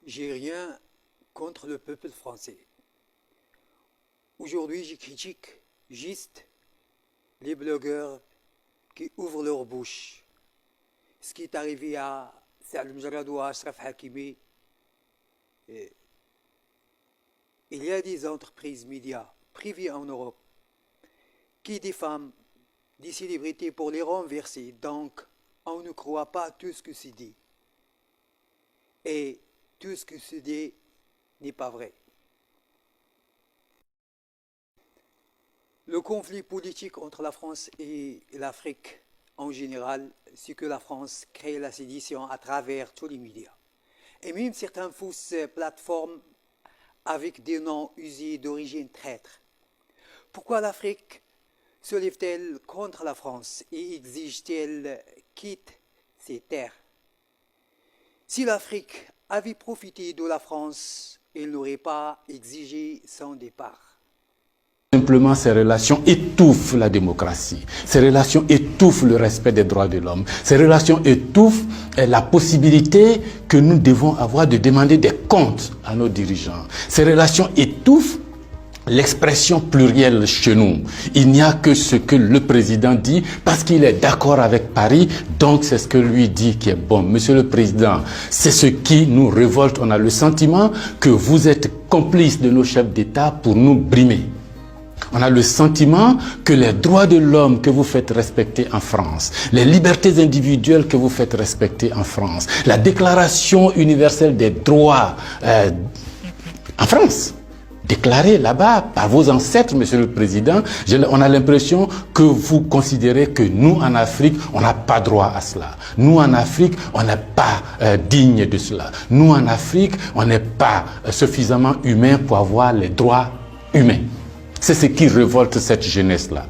j'ai rien contre le peuple français. Aujourd'hui, je critique juste les blogueurs qui ouvrent leur bouche. Ce qui est arrivé à Saad Mejrad ou à Ashraf Hakimi. Il y a des entreprises médias privées en Europe qui diffament des célébrités pour les renverser. Donc, on ne croit pas tout ce que c'est dit. Et tout ce que c'est dit n'est pas vrai. Le conflit politique entre la France et l'Afrique en général, c'est que la France crée la sédition à travers tous les médias. Et même certaines fausses plateformes avec des noms usés d'origine traître. Pourquoi l'Afrique se lève-t-elle contre la France et exige-t-elle quitte ses terres? Si l'Afrique avait profité de la France, elle n'aurait pas exigé son départ. Simplement, ces relations étouffent la démocratie. Ces relations étouffent le respect des droits de l'homme. Ces relations étouffent la possibilité que nous devons avoir de demander des comptes à nos dirigeants. Ces relations étouffent l'expression plurielle chez nous. Il n'y a que ce que le président dit parce qu'il est d'accord avec Paris, donc c'est ce que lui dit qui est bon. Monsieur le président, c'est ce qui nous révolte. On a le sentiment que vous êtes complice de nos chefs d'État pour nous brimer. On a le sentiment que les droits de l'homme que vous faites respecter en France, les libertés individuelles que vous faites respecter en France, la déclaration universelle des droits en France, déclarée là-bas par vos ancêtres, monsieur le président, on a l'impression que vous considérez que nous en Afrique, on n'a pas droit à cela. Nous en Afrique, on n'est pas digne de cela. Nous en Afrique, on n'est pas suffisamment humain pour avoir les droits humains. C'est ce qui révolte cette jeunesse-là.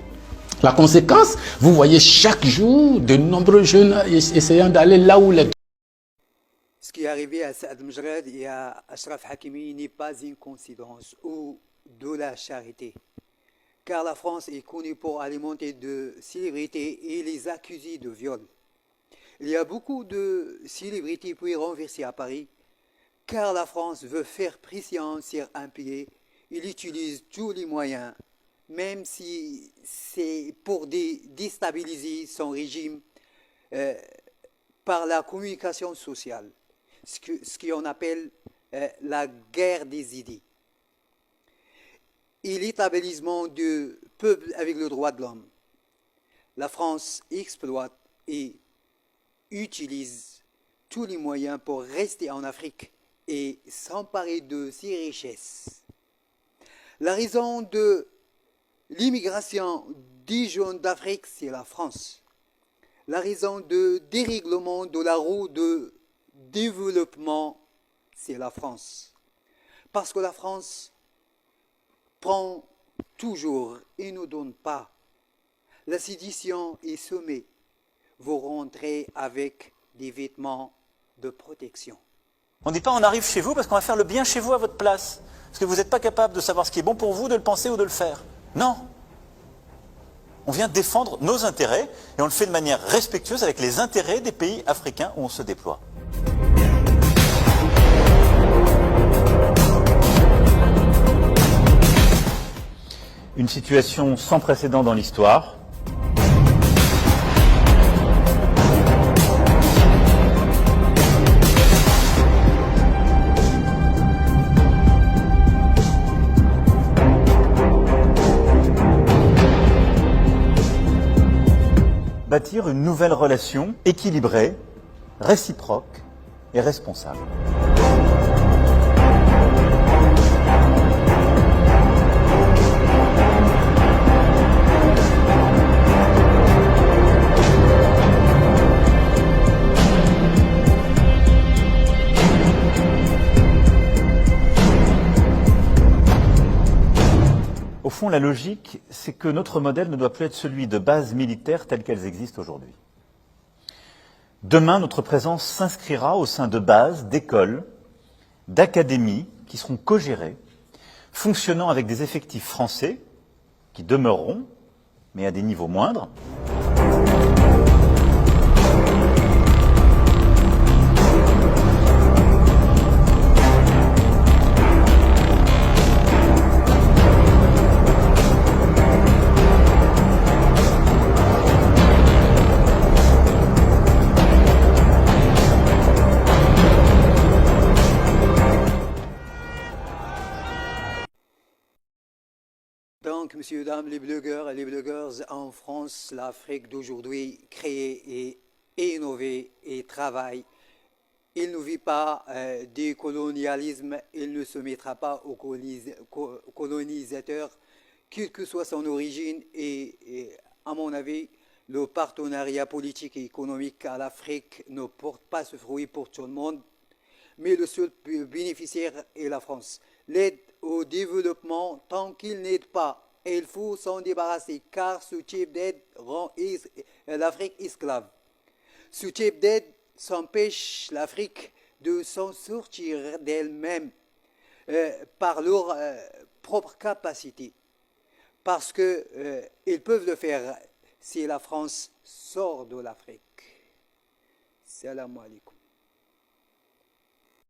La conséquence, vous voyez chaque jour de nombreux jeunes essayant d'aller là où les... Ce qui est arrivé à Saad Mejrad et à Ashraf Hakimi n'est pas une coïncidence ou de la charité. Car la France est connue pour alimenter de célébrités et les accuser de viol. Il y a beaucoup de célébrités puis renversées à Paris, car la France veut faire pression sur un pays. Il utilise tous les moyens, même si c'est pour déstabiliser son régime par la communication sociale, ce qu'on appelle la guerre des idées. Et l'établissement du peuple avec le droit de l'homme. La France exploite et utilise tous les moyens pour rester en Afrique et s'emparer de ses richesses. La raison de l'immigration des jeunes d'Afrique, c'est la France. La raison de dérèglement de la roue de développement, c'est la France. Parce que la France prend toujours et ne donne pas. La sédition est semée. Vous rentrez avec des vêtements de protection. On ne dit pas on arrive chez vous parce qu'on va faire le bien chez vous à votre place. Parce que vous n'êtes pas capable de savoir ce qui est bon pour vous, de le penser ou de le faire. Non. On vient défendre nos intérêts et on le fait de manière respectueuse avec les intérêts des pays africains où on se déploie. Une situation sans précédent dans l'histoire. Bâtir une nouvelle relation équilibrée, réciproque et responsable. Au fond, la logique, c'est que notre modèle ne doit plus être celui de bases militaires telles qu'elles existent aujourd'hui. Demain, notre présence s'inscrira au sein de bases, d'écoles, d'académies qui seront co-gérées, fonctionnant avec des effectifs français qui demeureront, mais à des niveaux moindres. messieurs, dames, les blogueurs et les blogueuses en France, l'Afrique d'aujourd'hui crée et innove et travaille. Il ne vit pas du colonialisme, il ne se mettra pas aux colonisateurs, quelle que soit son origine. Et à mon avis, le partenariat politique et économique à l'Afrique ne porte pas ce fruit pour tout le monde, mais le seul bénéficiaire est la France. L'aide au développement, tant qu'il n'aide pas, il faut s'en débarrasser, car ce type d'aide rend l'Afrique esclave. Ce type d'aide s'empêche l'Afrique de s'en sortir d'elle-même par leur propre capacité. Parce qu'ils peuvent le faire si la France sort de l'Afrique. Salam alaikum.